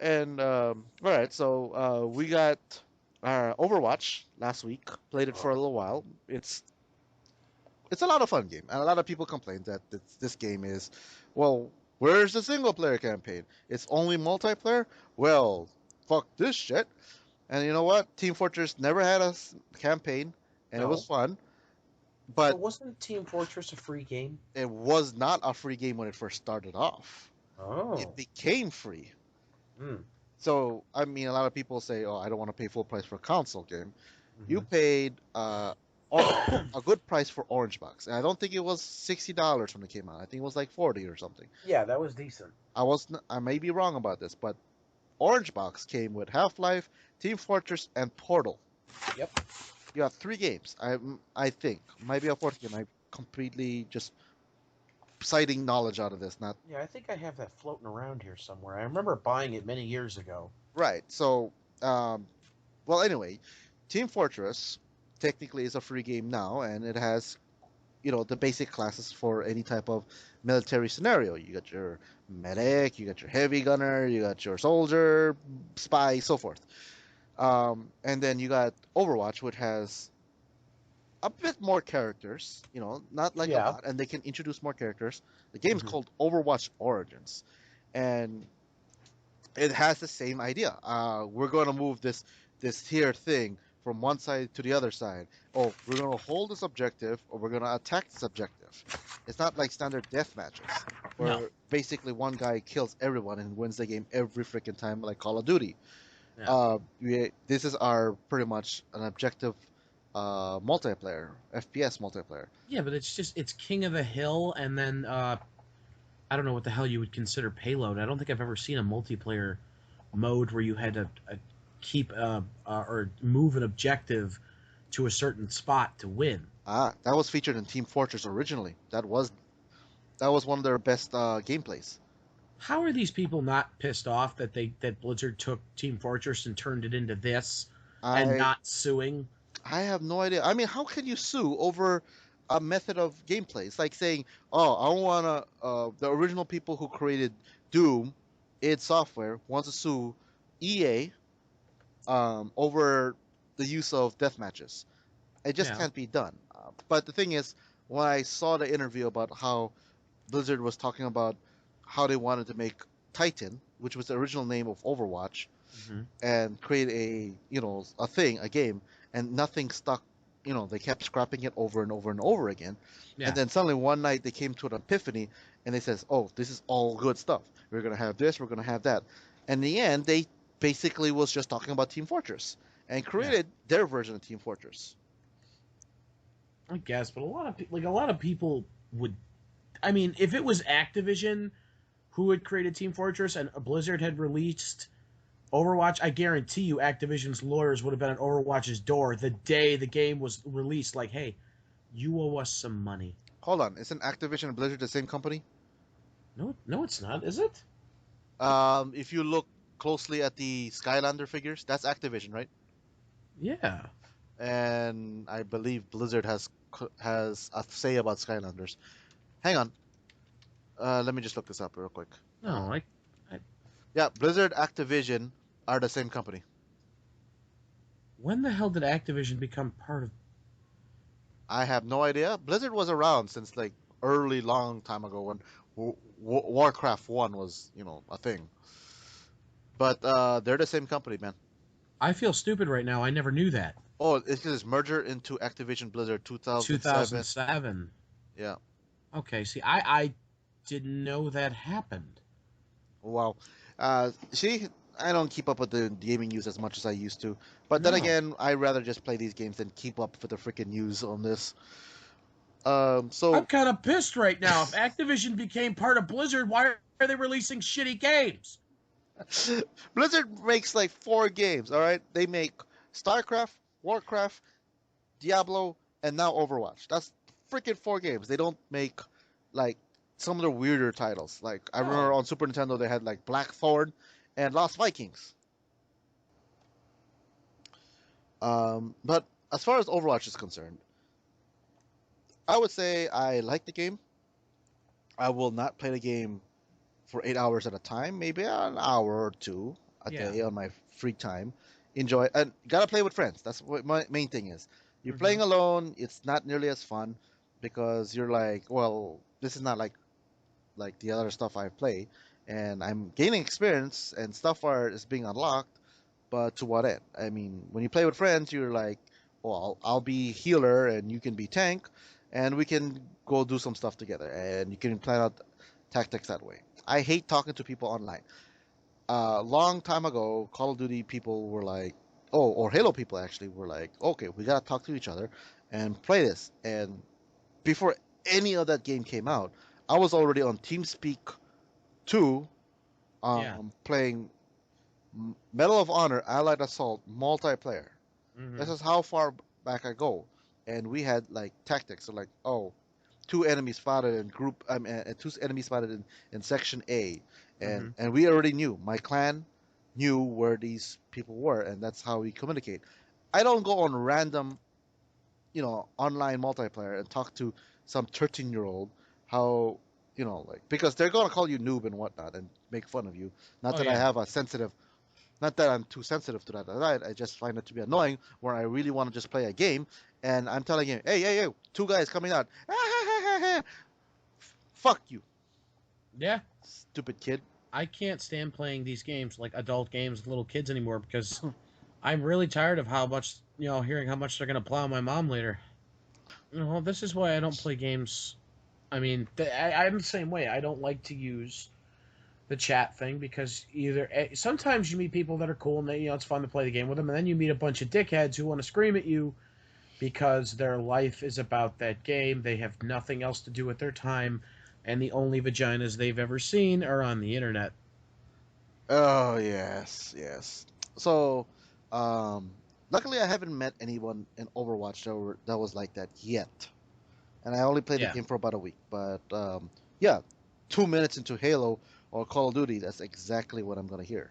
And all right, so we got Overwatch last week. Played it for a little while. It's a lot of fun game, and a lot of people complain that this game is, well, where's the single player campaign? It's only multiplayer. Well, fuck this shit. And you know what? Team Fortress never had a campaign, and it was No. fun, But but wasn't Team Fortress a free game? it was not a free game when it first started off. It Oh. became free. Hmm. So, I mean, a lot of people say, "Oh, I don't want to pay full price for a console game." You Hmm. paid a good price for Orange Box, and I don't think it was $60 when it came out. I think it was like 40 or something. Yeah, that was decent. I may be wrong about this, but Orange Box came with Half-Life, Team Fortress, and Portal. Yep. You have three games. I think might be a fourth game. I completely just citing knowledge out of this, not Yeah, I think I have that floating around here somewhere. I remember buying it many years ago. right. So, um, well, anyway, Team Fortress technically is a free game now, and it has the basic classes for any type of military scenario. You got your medic, you got your heavy gunner, you got your soldier, spy, so forth. And then you got Overwatch, which has a bit more characters, not like a Yeah. lot, and they can introduce more characters. The game's Hmm. called Overwatch Origins, and it has the same idea. We're going to move this here thing from one side to the other side. Oh, we're going to hold this objective, or we're going to attack this objective. It's not like standard death matches, No. where basically one guy kills everyone and wins the game every freaking time, like Call of Duty. Yeah. This is our pretty much an objective multiplayer, FPS multiplayer. Yeah, but it's King of the Hill, and then I don't know what the hell you would consider payload. I don't think I've ever seen a multiplayer mode where you had to keep or move an objective to a certain spot to win. That was featured in Team Fortress originally. That was one of their best gameplays. How are these people not pissed off that Blizzard took Team Fortress and turned it into this and I not suing? I have no idea. I mean, how can you sue over a method of gameplay? It's like saying, "Oh, I want to." The original people who created Doom, id Software, wants to sue EA over the use of death matches. It just Yeah. can't be done. But the thing is, when I saw the interview about how Blizzard was talking about how they wanted to make Titan, which was the original name of Overwatch, Hmm. and create a game, and nothing stuck. They kept scrapping it over and over and over again, and Yeah. then suddenly one night they came to an epiphany, and they says, "Oh, this is all good stuff. We're gonna have this. We're gonna have that." And in the end, they basically was just talking about Team Fortress and Yeah. created their version of Team Fortress. I guess, but a lot of people would. I mean, if it was Activision who had created Team Fortress and Blizzard had released Overwatch, I guarantee you Activision's lawyers would have been at Overwatch's door the day the game was released. Like, hey, you owe us some money. Hold on, isn't Activision and Blizzard the same company? No, no, it's not, is it? If you look closely at the Skylander figures, that's Activision, right? Yeah. And I believe Blizzard has a say about Skylanders. Hang on, let me just look this up real quick. No, Yeah, Blizzard, Activision are the same company. when the hell did Activision become part of? I have no idea. Blizzard was around since like early, long time ago when Warcraft One was, a thing. But they're the same company, man. I feel stupid right now. I never knew that. Oh, it's this merger into Activision Blizzard 2007. 2007. Yeah. Okay, see, I didn't know that happened. Wow. See, I don't keep up with the gaming news as much as I used to. But then No. again, I'd rather just play these games than keep up with the freaking news on this. I'm So kind of pissed right now. If Activision became part of Blizzard, why are they releasing shitty games? Blizzard makes like four games, all right? They make StarCraft, Warcraft, Diablo, and now Overwatch. That's freaking four games. They don't make like some of the weirder titles. Like I remember No. on Super Nintendo they had like Blackthorn and Lost Vikings. But as far as Overwatch is concerned, I would say I like the game. I will not play the game for 8 hours at a time, maybe an hour or two. a Yeah. day on my free time. Enjoy and gotta play with friends. That's what my main thing is. You're Hmm. playing alone, it's not nearly as fun because you're like, well, this is not like the other stuff I play, and I'm gaining experience and stuff is being unlocked. But to what end? I mean, when you play with friends, you're like, well, I'll be healer and you can be tank, and we can go do some stuff together, and you can plan out tactics that way. I hate talking to people online. Long time ago, Call of Duty people were like, oh, or Halo people actually were like, okay, we gotta talk to each other and play this. And before any of that game came out, I was already on TeamSpeak 2, Yeah. playing Medal of Honor Allied Assault multiplayer. This Hmm. is how far back I go. And we had like tactics, so like, oh, two enemies spotted in group, two enemies spotted in section A, Hmm. and we already knew. My clan knew where these people were, and that's how we communicate. I don't go on random, online multiplayer and talk to some 13-year-old how, like because they're gonna call you noob and whatnot and make fun of you. Not Oh that I yeah. have a sensitive not that I'm too sensitive to that. I just find it to be annoying where I really want to just play a game and I'm telling him, hey, hey, hey, two guys coming out. Fuck you, Yeah. stupid kid. I can't stand playing these games like adult games with little kids anymore because I'm really tired of how much hearing how much they're gonna plow my mom later. This is why I don't play games. I mean, I'm the same way. I don't like to use the chat thing because sometimes you meet people that are cool and it's fun to play the game with them, and then you meet a bunch of dickheads who want to scream at you because their life is about that game. They have nothing else to do with their time, and the only vaginas they've ever seen are on the internet. Oh yes, yes. So, um, luckily I haven't met anyone in Overwatch that was like that yet, and I only played the Yeah. game for about a week. But yeah, 2 minutes into Halo or Call of Duty, that's exactly what I'm gonna hear.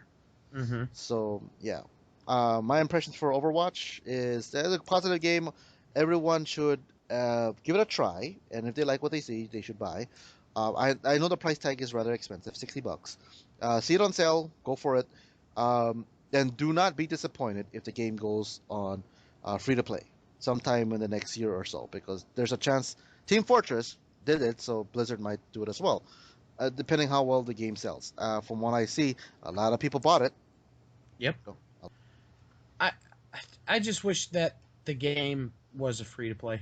Mm-hmm. So yeah, my impressions for Overwatch is that it's a positive game. Everyone should give it a try, and if they like what they see, they should buy. I know the price tag is rather expensive, $60. See it on sale, go for it, and do not be disappointed if the game goes on free to play sometime in the next year or so, because there's a chance Team Fortress did it, so Blizzard might do it as well, depending how well the game sells. From what I see, a lot of people bought it. Yep. So, I I just wish that the game was a free to play.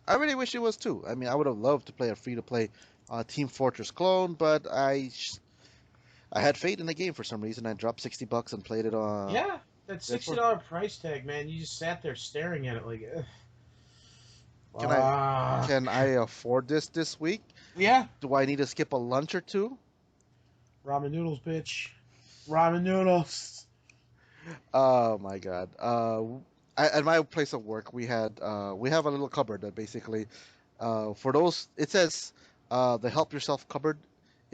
I really wish it was too. I mean, I would have loved to play a free to play Team Fortress clone, but I had faith in the game for some reason. I dropped $60 and played it on Yeah, that PS4. $60 price tag, man. You just sat there staring at it like, ugh. Can I Ah, can I afford this week? Yeah. Do I need to skip a lunch or two? ramen noodles, bitch. Ramen noodles. Oh my God. At my place of work, we have a little cupboard that basically, for those, it says, the help yourself cupboard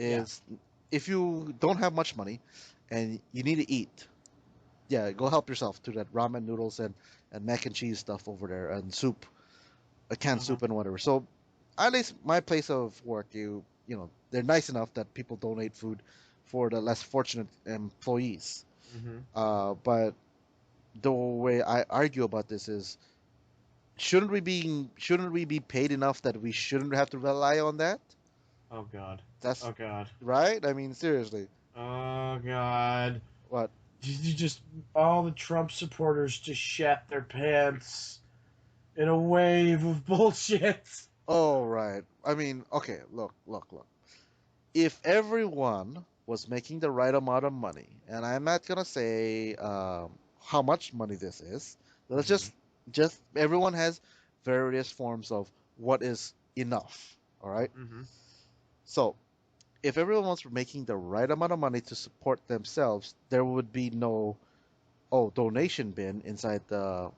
Yeah. is if you don't have much money and you need to eat, yeah, go help yourself to that ramen noodles and mac and cheese stuff over there and soup, a canned Uh-huh. soup and whatever. So at least my place of work, they're nice enough that people donate food for the less fortunate employees. Mm-hmm. But the way I argue about this is, shouldn't we be paid enough that we shouldn't have to rely on that? Oh god. That's Oh god. right. I mean, seriously, Oh god. what? You just all the Trump supporters just shat their pants in a wave of bullshit. Oh, right. I mean, okay, look, look, look. If everyone was making the right amount of money, and I'm not gonna say how much money this is, let's Mm-hmm. just everyone has various forms of what is enough. All right. Mm-hmm. So if everyone was making the right amount of money to support themselves, there would be no donation bin inside the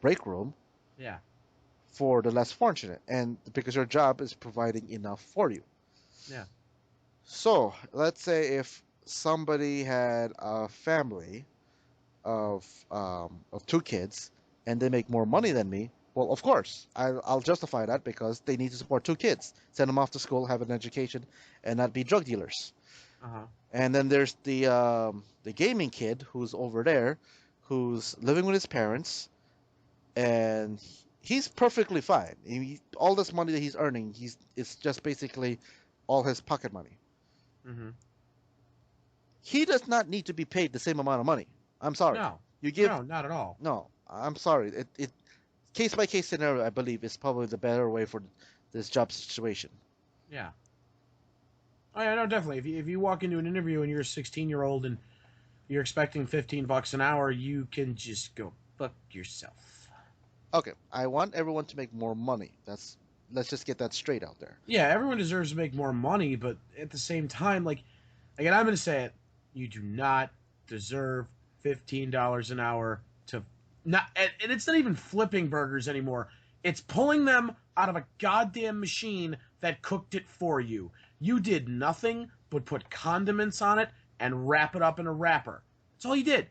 break room Yeah. for the less fortunate, and because your job is providing enough for you. Yeah. So let's say if somebody had a family of two kids and they make more money than me, well, of course, I'll justify that because they need to support two kids, send them off to school, have an education, and not be drug dealers. Uh-huh. And then there's the gaming kid who's over there, who's living with his parents, and he's perfectly fine. All this money that he's earning, it's just basically all his pocket money. Mm-hmm. He does not need to be paid the same amount of money. I'm sorry. No. You give No, not at all. no. I'm sorry. It case by case scenario, I believe, is probably the better way for this job situation. Yeah. Oh, yeah, no, definitely. If you walk into an interview and you're a 16-year-old and you're expecting $15 an hour, you can just go fuck yourself. Okay, I want everyone to make more money. Let's just get that straight out there. Yeah, everyone deserves to make more money, but at the same time, like, again, I'm going to say it. You do not deserve $15 an hour to not, and it's not even flipping burgers anymore. It's pulling them out of a goddamn machine that cooked it for you. You did nothing but put condiments on it and wrap it up in a wrapper. That's all you did.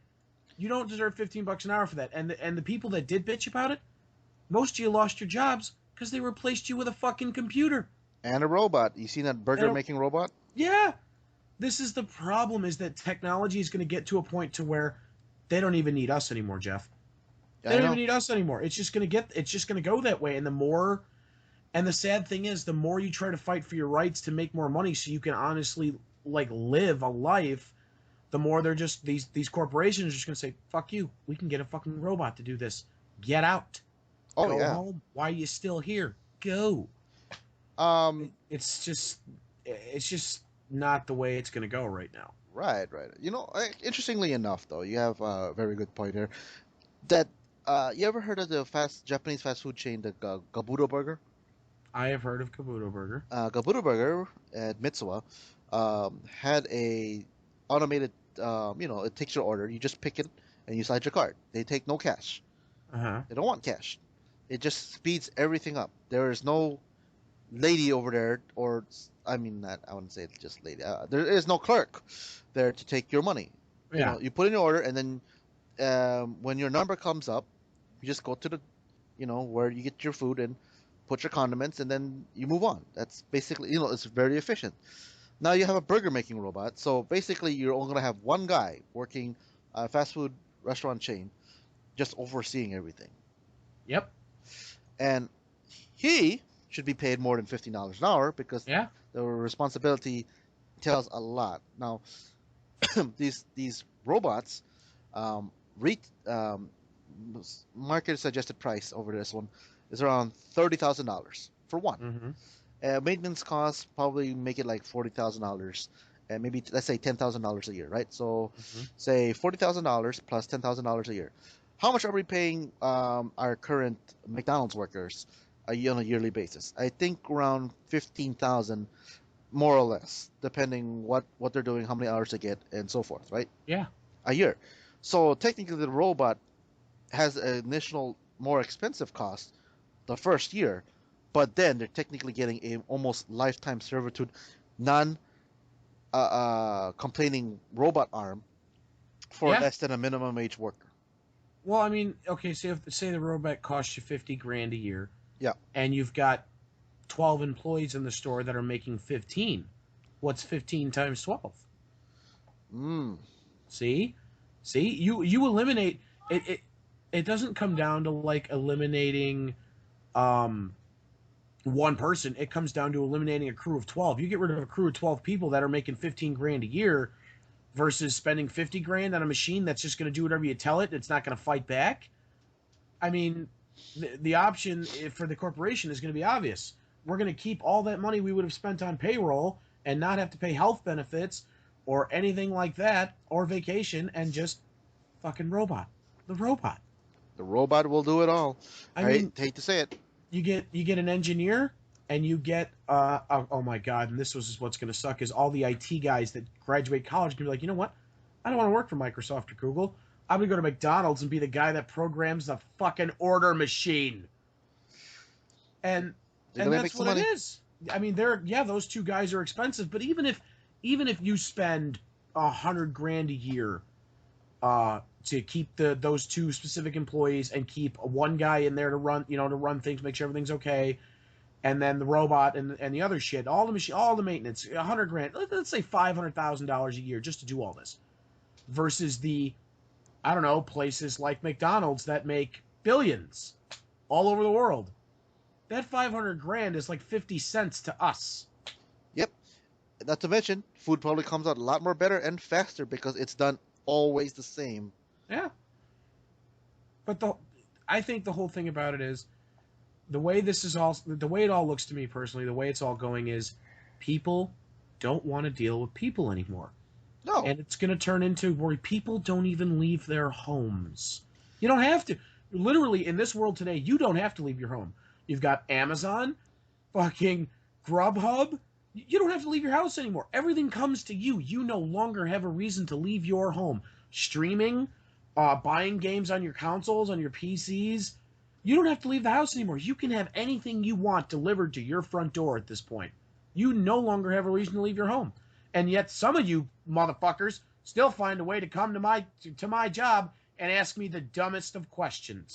You don't deserve $15 an hour for that. And the people that did bitch about it, most of you lost your jobs because they replaced you with a fucking computer. And a robot. You seen that burger making robot? Yeah. This is the problem, is that technology is going to get to a point to where they don't even need us anymore, Jeff. Yeah, They I don't know. even need us anymore. It's just going to go that way. And the sad thing is, the more you try to fight for your rights to make more money so you can honestly like live a life, the more they're just these corporations are just going to say, "Fuck you. We can get a fucking robot to do this. Get out. Oh Go yeah. home. Why are you still here? Go." Um. It's just not the way it's going to go right now. Right. Right. Interestingly enough, though, you have a very good point here. That you ever heard of the Japanese fast food chain, the Gabudo Burger? I have heard of Kabuto Burger. Gabudo Burger at Mitsuwa had a automated. It takes your order. You just pick it and you slide your card. They take no cash. Uh-huh. They don't want cash. It just speeds everything up. There is no lady over there, or I mean, not, I wouldn't say just lady. There is no clerk there to take your money. Yeah. You put in your order, and then when your number comes up, you just go to the, where you get your food and put your condiments, and then you move on. That's basically, it's very efficient. Now you have a burger making robot, so basically you're only gonna have one guy working a fast food restaurant chain, just overseeing everything, Yep. and he should be paid more than $15 an hour because Yeah. the responsibility tells a lot. Now, these robots, re- um, market suggested price over this one is around $30,000 for one. Mm-hmm. Maintenance costs probably make it like $40,000, and maybe let's say $10,000 a year, right? So, Mm-hmm. say $40,000 plus $10,000 a year. How much are we paying our current McDonald's workers on a yearly basis? I think around 15,000, more or less, depending what they're doing, how many hours they get, and so forth, right? Yeah. A year. So technically, the robot has an initial more expensive cost the first year, but then they're technically getting a almost lifetime servitude, non complaining robot arm for Yeah. less than a minimum wage worker. Well, I mean, okay, say the robot costs you 50 grand a year. Yeah. And you've got 12 employees in the store that are making 15. What's 15 times 12? Mm. See? You eliminate it. It doesn't come down to like eliminating one person. It comes down to eliminating a crew of 12. You get rid of a crew of 12 people that are making 15 grand a year versus spending 50 grand on a machine that's just going to do whatever you tell it. It's not going to fight back. I mean, the option for the corporation is going to be obvious. We're going to keep all that money we would have spent on payroll and not have to pay health benefits or anything like that or vacation, and just fucking robot. The robot. The robot will do it all. I mean, hate to say it. you get an engineer, and you get oh my god, and this was what's going to suck, is all the IT guys that graduate college can be like, you know what? I don't want to work for Microsoft or Google. I'm going to go to McDonald's and be the guy that programs the fucking order machine. And that's what it is. I mean, those two guys are expensive, but even if you spend 100 grand a year to keep those two specific employees and keep one guy in there to run things, make sure everything's okay, and then the robot and the other shit, all the machine, all the maintenance, $100,000, let's say $500,000 a year just to do all this, versus the, I don't know, places like McDonald's that make billions all over the world. That $500,000 is like 50 cents to us. Yep. Not to mention, food probably comes out a lot more better and faster because it's done always the same. Yeah. But I think the whole thing about it is the way it all looks to me personally, the way it's all going is people don't want to deal with people anymore. No. And it's going to turn into where people don't even leave their homes. You don't have to. Literally, in this world today, you don't have to leave your home. You've got Amazon, fucking Grubhub. You don't have to leave your house anymore. Everything comes to you. You no longer have a reason to leave your home. Streaming, buying games on your consoles, on your PCs. You don't have to leave the house anymore. You can have anything you want delivered to your front door at this point. You no longer have a reason to leave your home. And yet some of you motherfuckers still find a way to come to my job and ask me the dumbest of questions.